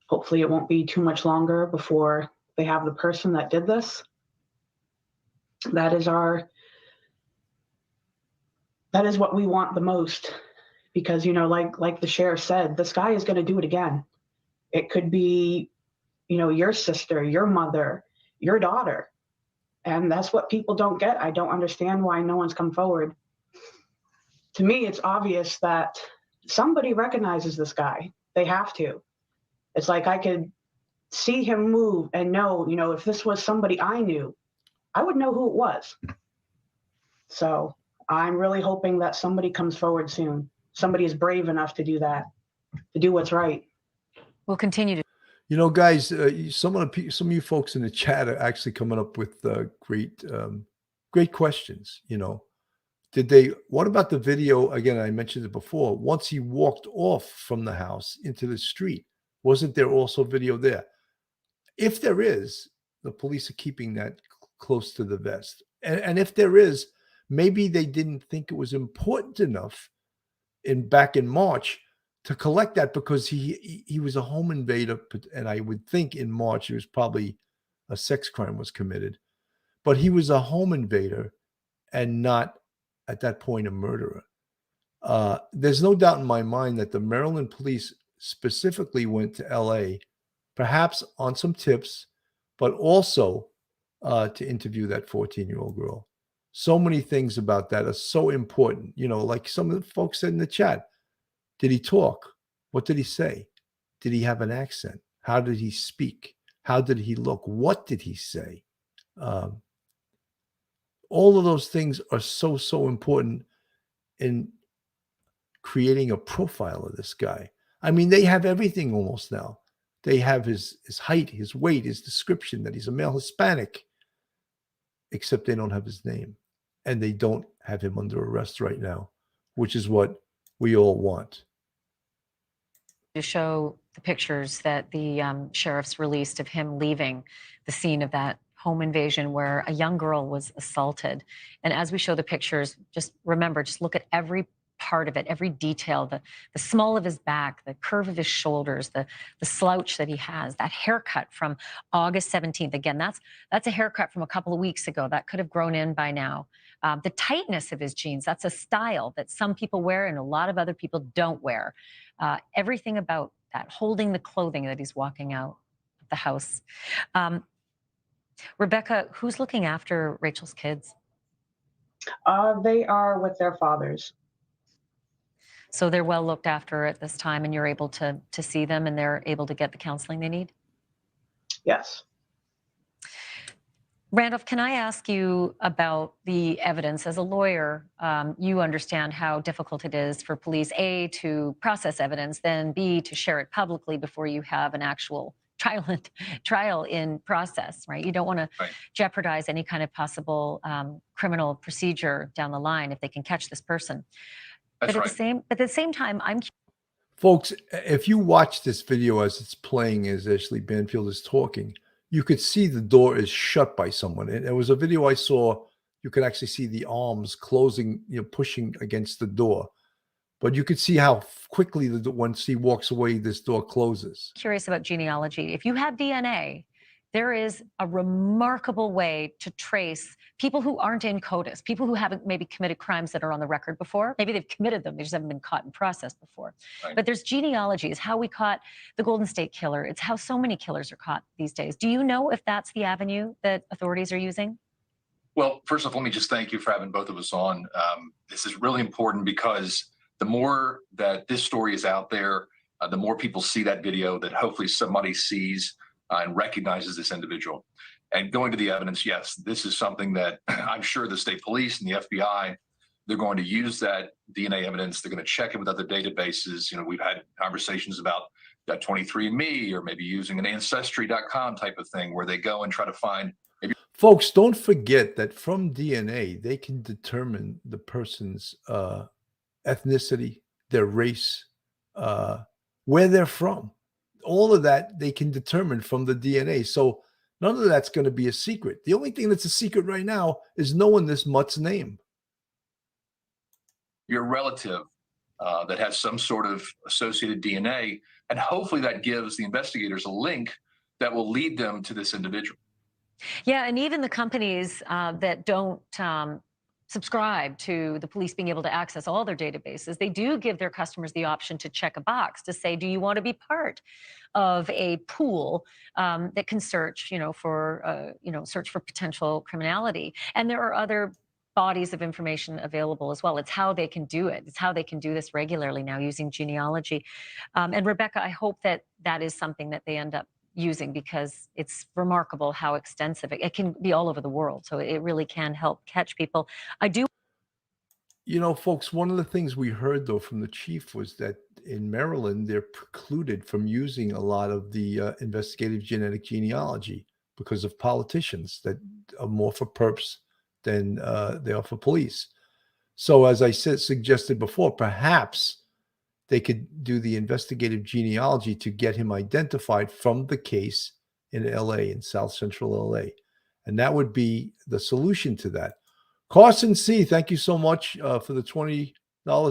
hopefully it won't be too much longer before they have the person that did this. That is what we want the most, because like the sheriff said, this guy is going to do it again. It could be your sister, your mother, your daughter, and that's what people don't get. I don't understand why no one's come forward. To me, it's obvious that somebody recognizes this guy. They have to. It's like I could see him move and know, if this was somebody I knew, I would know who it was. So I'm really hoping that somebody comes forward soon. Somebody is brave enough to do that, to do what's right. We'll continue to. Guys, some of you folks in the chat are actually coming up with great questions. What about the video? Again, I mentioned it before. Once he walked off from the house into the street, wasn't there also video there? If there is, the police are keeping that close to the vest. And if there is, maybe they didn't think it was important enough back in March to collect that, because he was a home invader. And I would think in March, it was probably a sex crime was committed. But he was a home invader and not at that point a murderer. There's no doubt in my mind that the Maryland police specifically went to LA, perhaps on some tips, but also to interview that 14-year-old girl. So many things about that are so important. Like some of the folks said in the chat, did he talk? What did he say? Did he have an accent? How did he speak? How did he look? What did he say? All of those things are so, so important in creating a profile of this guy. I mean, they have everything almost now. They have his height, his weight, his description, that he's a male Hispanic, except they don't have his name. And they don't have him under arrest right now, which is what we all want. To show the pictures that the sheriffs released of him leaving the scene of that home invasion where a young girl was assaulted. And as we show the pictures, just remember, just look at every part of it, every detail, the small of his back, the curve of his shoulders, the slouch that he has, that haircut from August 17th. Again, that's a haircut from a couple of weeks ago. That could have grown in by now. The tightness of his jeans, that's a style that some people wear and a lot of other people don't wear. Everything about that, holding the clothing that he's walking out of the house. Rebecca, who's looking after Rachel's kids? They are with their fathers. So they're well looked after at this time, and you're able to see them, and they're able to get the counseling they need? Yes. Randolph, can I ask you about the evidence? As a lawyer, you understand how difficult it is for police, A, to process evidence, then B, to share it publicly before you have an actual trial in process, right? You don't want to jeopardize any kind of possible criminal procedure down the line if they can catch this person. But at the same time, folks, if you watch this video as it's playing, as Ashley Banfield is talking, you could see the door is shut by someone. And there was a video I saw, you could actually see the arms closing, pushing against the door. But you could see how quickly once he walks away, this door closes. Curious about genealogy. If you have DNA, there is a remarkable way to trace people who aren't in CODIS, people who haven't maybe committed crimes that are on the record before. Maybe they've committed them, they just haven't been caught and processed before. Right. But there's genealogy. It's how we caught the Golden State Killer. It's how so many killers are caught these days. Do you know if that's the avenue that authorities are using? Well, first off, let me just thank you for having both of us on. This is really important because the more that this story is out there, the more people see that video, that hopefully somebody sees and recognizes this individual. And going to the evidence, yes, this is something that I'm sure the state police and the FBI, they're going to use that DNA evidence. They're going to check it with other databases. You know, we've had conversations about 23andMe or maybe using an Ancestry.com type of thing where they go and try to find. Folks, don't forget that from DNA, they can determine the person's ethnicity, their race, where they're from. All of that they can determine from the DNA. So none of that's going to be a secret. The only thing that's a secret right now is knowing this mutt's name. Your relative that has some sort of associated DNA, and hopefully that gives the investigators a link that will lead them to this individual. Yeah, and even the companies that don't subscribe to the police being able to access all their databases, they do give their customers the option to check a box to say, do you want to be part of a pool that can search, search for potential criminality? And there are other bodies of information available as well. It's how they can do it. It's how they can do this regularly now using genealogy. And Rebecca, I hope that that is something that they end up using, because it's remarkable how extensive it can be all over the world. So it really can help catch people. I do. You know, folks, one of the things we heard, though, from the chief was that in Maryland, they're precluded from using a lot of the investigative genetic genealogy because of politicians that are more for perps than they are for police. So as I suggested before, perhaps they could do the investigative genealogy to get him identified from the case in LA, in South Central LA. And that would be the solution to that. Carson C., thank you so much for the $20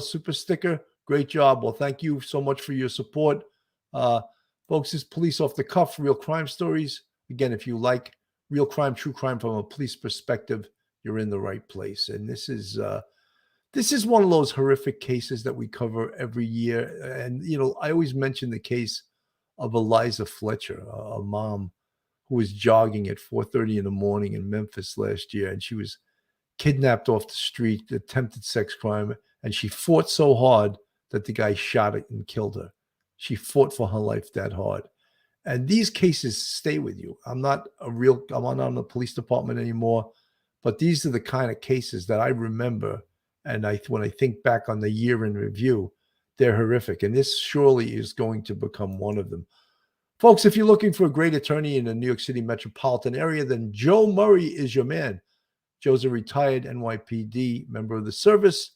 super sticker. Great job. Well, thank you so much for your support. Folks, this Police Off the Cuff, real crime stories. Again, if you like real crime, true crime from a police perspective, you're in the right place. And this is one of those horrific cases that we cover every year. And, you know, I always mention the case of Eliza Fletcher, a mom who was jogging at 4:30 in the morning in Memphis last year. And she was kidnapped off the street, attempted sex crime. And she fought so hard that the guy shot her and killed her. She fought for her life that hard. And these cases stay with you. I'm not on the police department anymore, but these are the kind of cases that I remember. And when I think back on the year in review, they're horrific. And this surely is going to become one of them. Folks, if you're looking for a great attorney in the New York City metropolitan area, then Joe Murray is your man. Joe's a retired NYPD member of the service,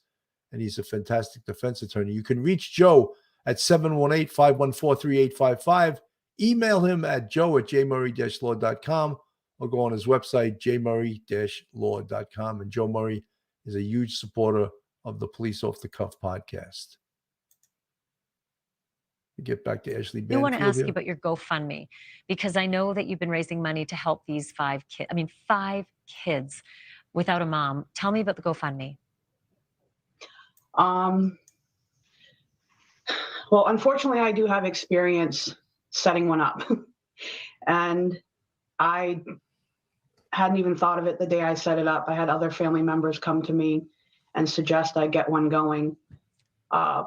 and he's a fantastic defense attorney. You can reach Joe at 718-514-3855. Email him at joe@jmurray-law.com or go on his website, jmurray-law.com. And Joe Murray is a huge supporter of the Police Off the Cuff podcast. We get back to Ashley Banfield. I want to ask here. you about your GoFundMe, because I know that you've been raising money to help these 5 kids. I mean, 5 kids without a mom. Tell me about the GoFundMe. Well, unfortunately, I do have experience setting one up. And I hadn't even thought of it the day I set it up. I had other family members come to me and suggest I get one going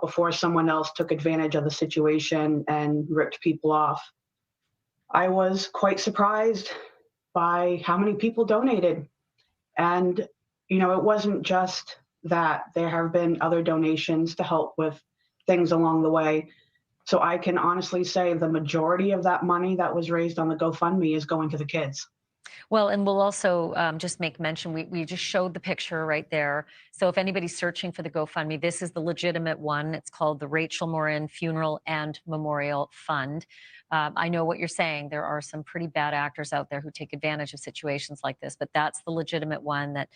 before someone else took advantage of the situation and ripped people off. I was quite surprised by how many people donated. And, you know, it wasn't just that. There have been other donations to help with things along the way. So I can honestly say the majority of that money that was raised on the GoFundMe is going to the kids. Well, and we'll also just make mention, we just showed the picture right there. So if anybody's searching for the GoFundMe, this is the legitimate one. It's called the Rachel Morin Funeral and Memorial Fund. I know what you're saying. There are some pretty bad actors out there who take advantage of situations like this, but that's the legitimate one that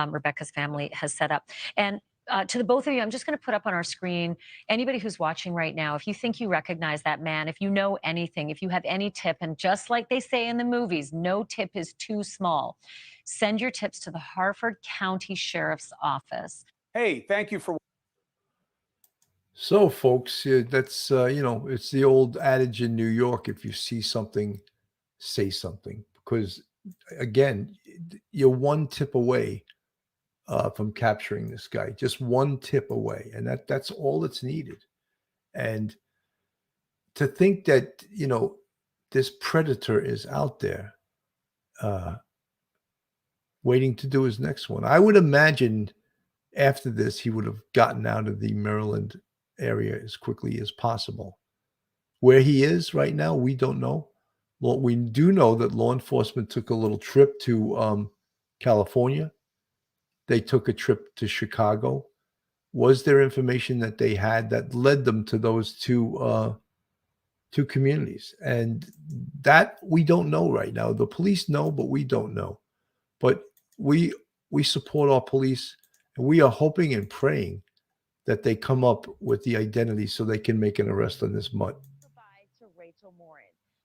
Rebecca's family has set up. And to the both of you, I'm just going to put up on our screen, anybody who's watching right now, if you think you recognize that man, if you know anything, if you have any tip, and just like they say in the movies, no tip is too small, send your tips to the Harford County Sheriff's Office. Hey, thank you for. So, folks, that's, it's the old adage in New York: if you see something, say something. Because, again, you're one tip away from capturing this guy, just one tip away. And that's all that's needed. And to think that, this predator is out there waiting to do his next one. I would imagine after this, he would have gotten out of the Maryland area as quickly as possible. Where he is right now, we don't know. Well, we do know that law enforcement took a little trip to California. They took a trip to Chicago. Was there information that they had that led them to those two communities? And that we don't know right now. The police know, but we don't know. But we support our police, and we are hoping and praying that they come up with the identity so they can make an arrest on this mutt. To Rachel Morin.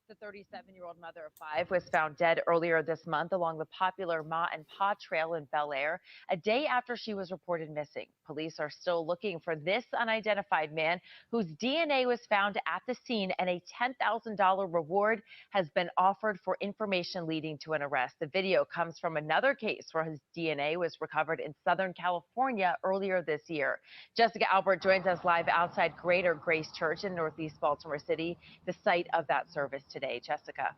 The 37-year-old mother of 5 was found dead earlier this month along the popular Ma and Pa Trail in Bel Air, a day after she was reported missing. Police are still looking for this unidentified man whose DNA was found at the scene, and a $10,000 reward has been offered for information leading to an arrest. The video comes from another case where his DNA was recovered in Southern California earlier this year. Jessica Albert joins us live outside Greater Grace Church in Northeast Baltimore City, the site of that service today. Jessica.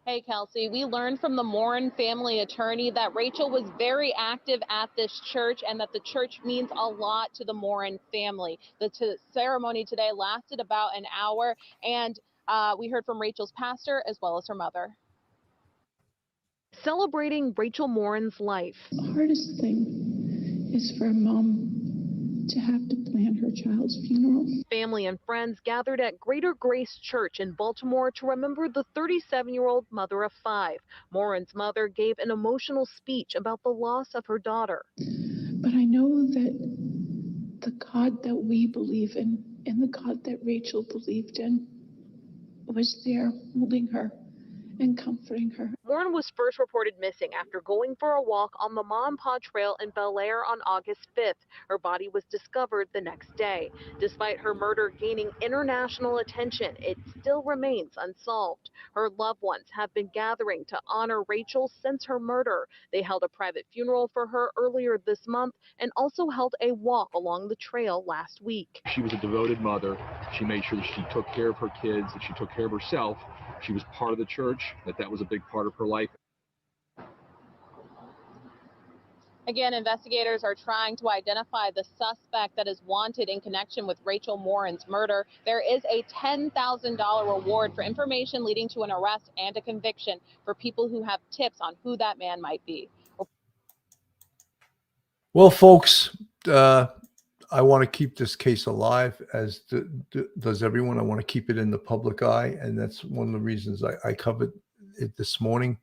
Hey, Kelsey, we learned from the Morin family attorney that Rachel was very active at this church and that the church means a lot to the Morin family. The ceremony today lasted about an hour, and we heard from Rachel's pastor as well as her mother. Celebrating Rachel Morin's life. The hardest thing is for a mom to have to plan her child's funeral. Family and friends gathered at Greater Grace Church in Baltimore to remember the 37-year-old mother of 5. Morin's mother gave an emotional speech about the loss of her daughter. But I know that the God that we believe in and the God that Rachel believed in was there holding her and comforting her. Morin was first reported missing after going for a walk on the Ma and Pa Trail in Bel Air on August 5th. Her body was discovered the next day. Despite her murder gaining international attention, it still remains unsolved. Her loved ones have been gathering to honor Rachel since her murder. They held a private funeral for her earlier this month and also held a walk along the trail last week. She was a devoted mother. She made sure that she took care of her kids, that she took care of herself. She was part of the church, that was a big part of her life. Again, investigators are trying to identify the suspect that is wanted in connection with Rachel Morin's murder. There is a $10,000 reward for information leading to an arrest and a conviction for people who have tips on who that man might be. Well, folks, I want to keep this case alive, as does everyone. I want to keep it in the public eye, and that's one of the reasons I covered it this morning.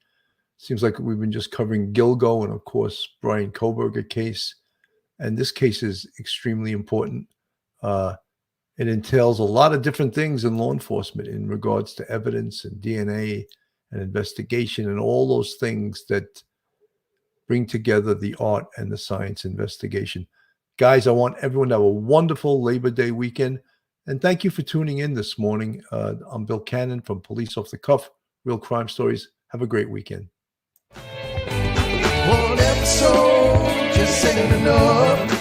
Seems like we've been just covering Gilgo and, of course, Brian Koberger case, and this case is extremely important. It entails a lot of different things in law enforcement in regards to evidence and DNA and investigation and all those things that bring together the art and the science investigation. Guys, I want everyone to have a wonderful Labor Day weekend. And thank you for tuning in this morning. I'm Bill Cannon from Police Off the Cuff, Real Crime Stories. Have a great weekend. One episode just ain't enough.